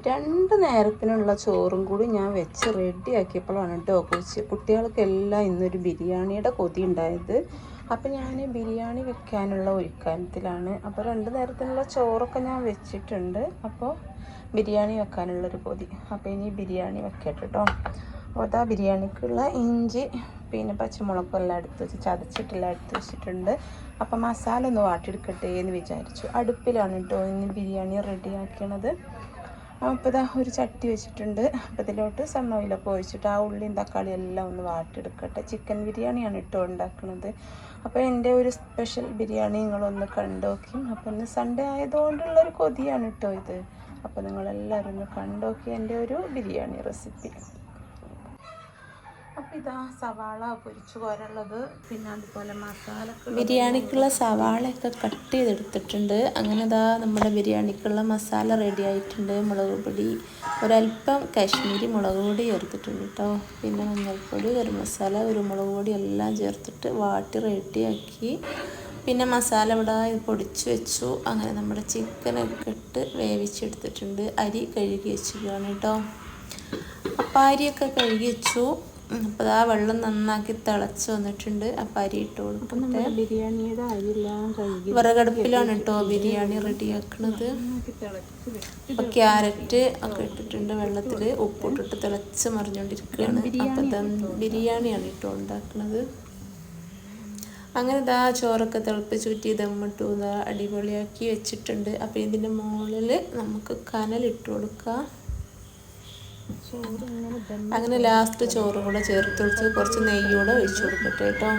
2 നേരത്തിനുള്ള ചോറും കൂടി ഞാൻ വെച്ച് റെഡിയാക്കിയപ്പോഴാണ് കേട്ടോ കുട്ടികൾക്കെല്ലാം ഇന്നൊരു ബിരിയാണിയുടെ കൊതി ഉണ്ടായത്. അപ്പോൾ ഞാൻ ബിരിയാണി വെക്കാനുള്ള ഒരുക്കാനത്തിലാണ്. അപ്പോൾ 2 നേരത്തിനുള്ള ചോറൊക്കെ ഞാൻ വെച്ചിട്ടുണ്ട്. അപ്പോൾ ബിരിയാണി വെക്കാനുള്ളൊരു കൊതി. അപ്പോൾ ഇനി ബിരിയാണി വെക്കട്ടെ കേട്ടോ. അപ്പോൾ അതാ ബിരിയാണിക്കുള്ള ഇഞ്ചി പിന്നെ പച്ചമുളകും എല്ലാം എടുത്ത് വെച്ച് ചതച്ചിട്ടെല്ലാം എടുത്ത് വെച്ചിട്ടുണ്ട്. അപ്പോൾ മസാല ഒന്ന് വാട്ടിയെടുക്കട്ടെ എന്ന് വിചാരിച്ചു. അടുപ്പിലാണ് കേട്ടോ ഇനി ബിരിയാണി റെഡിയാക്കണത്. അപ്പോൾ ഇതാ ഒരു ചട്ടി വെച്ചിട്ടുണ്ട്. അപ്പോൾ ഇതിലോട്ട് സണ്ണ ഓയിലൊക്കെ ഒഴിച്ചിട്ട് ആ ഉള്ളിയും തക്കാളിയും എല്ലാം ഒന്ന് വാട്ടിയെടുക്കട്ടെ. ചിക്കൻ ബിരിയാണിയാണ് കേട്ടോ ഉണ്ടാക്കുന്നത്. അപ്പോൾ എൻ്റെ ഒരു സ്പെഷ്യൽ ബിരിയാണി നിങ്ങളൊന്ന് കണ്ടോക്കി. അപ്പോൾ ഇന്ന് സൺഡേ ആയതുകൊണ്ടുള്ളൊരു കൊതിയാണ് കേട്ടോ ഇത്. അപ്പോൾ നിങ്ങളെല്ലാവരും ഒന്ന് കണ്ടോക്കി എൻ്റെ ഒരു ബിരിയാണി റെസിപ്പി. അപ്പോൾ ഇതാ സവാള പൊരിച്ചു കോരുള്ളത്, പിന്നെ അതുപോലെ മസാല ബിരിയാണിക്കുള്ള സവാളയൊക്കെ കട്ട് ചെയ്തെടുത്തിട്ടുണ്ട്. അങ്ങനെ ഇതാ നമ്മുടെ ബിരിയാണിക്കുള്ള മസാല റെഡി ആയിട്ടുണ്ട്. മുളക് പൊടി ഒരല്പം കാശ്മീരി മുളക് പൊടി ചേർത്തിട്ടുണ്ട് കേട്ടോ. പിന്നെ മഞ്ഞൾപ്പൊടി, ഗരം മസാല, കുരുമുളക് പൊടി എല്ലാം ചേർത്തിട്ട് വാട്ടി റെഡിയാക്കി. പിന്നെ മസാല ഇവിടെ പൊടിച്ച് വെച്ചു. അങ്ങനെ നമ്മുടെ ചിക്കനൊക്കെ ഇട്ട് വേവിച്ചെടുത്തിട്ടുണ്ട്. അരി കഴുകി വെച്ചിട്ടാണ് കേട്ടോ. അപ്പം അരിയൊക്കെ കഴുകി വെച്ചു. അപ്പോൾ ആ വെള്ളം നന്നാക്കി തിളച്ച് വന്നിട്ടുണ്ട്. അപ്പം അരി ഇട്ട് കൊടുക്കട്ടെ. ബിരിയാണിയുടെ അരിയെല്ലാം കഴുകി വിറകടുപ്പിലാണ് കേട്ടോ ബിരിയാണി റെഡിയാക്കുന്നത്. അപ്പോൾ ക്യാരറ്റ് ഒക്കെ ഇട്ടിട്ടുണ്ട് വെള്ളത്തിൽ, ഉപ്പിട്ടിട്ട് തിളച്ച് മറിഞ്ഞുകൊണ്ടിരിക്കുകയാണ്. അപ്പം ബിരിയാണിയാണ് കേട്ടോ ഉണ്ടാക്കുന്നത്. അങ്ങനെ ഇതാ ചോറൊക്കെ തിളപ്പിച്ചൂറ്റി ദമ്മിട്ടു ഇതാ അടിപൊളിയാക്കി വെച്ചിട്ടുണ്ട്. അപ്പോൾ ഇതിൻ്റെ മുകളിൽ നമുക്ക് കനലിട്ട് കൊടുക്കാം. അങ്ങനെ ലാസ്റ്റ് ചോറും കൂടെ ചേർത്ത് വെച്ച് കുറച്ച് നെയ്യൂടെ ഒഴിച്ചു കൊടുക്കട്ടെ കേട്ടോ.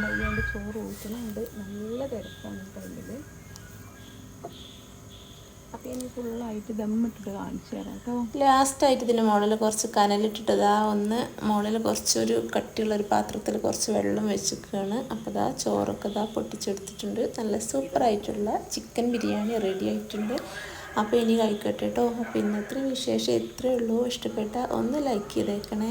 ചോറ് ഊറ്റുന്നുണ്ട്, നല്ല തിരക്കാണ് ടൈമിൽ. അപ്പോൾ ഇനി ഫുള്ളായിട്ട് ദമ്മിട്ടിട്ട് കാണിച്ചു തരാം കേട്ടോ. ലാസ്റ്റായിട്ട് ഇതിൻ്റെ മുകളിൽ കുറച്ച് കനലിട്ടിട്ടതാ ഒന്ന് മുകളിൽ കുറച്ചൊരു കട്ടിയുള്ളൊരു പാത്രത്തിൽ കുറച്ച് വെള്ളം വെച്ചിരിക്കുകയാണ്. അപ്പോൾ ഇതാ ചോറൊക്കെ ഇതാ പൊട്ടിച്ചെടുത്തിട്ടുണ്ട്. നല്ല സൂപ്പറായിട്ടുള്ള ചിക്കൻ ബിരിയാണി റെഡി ആയിട്ടുണ്ട്. അപ്പോൾ ഇനി കഴിക്കട്ടെ കേട്ടോ. അപ്പോൾ ഇന്നത്തെ വിശേഷം ഇത്രയേ ഉള്ളൂ. ഇഷ്ടപ്പെട്ട ഒന്ന് ലൈക്ക് ചെയ്തേക്കണേ.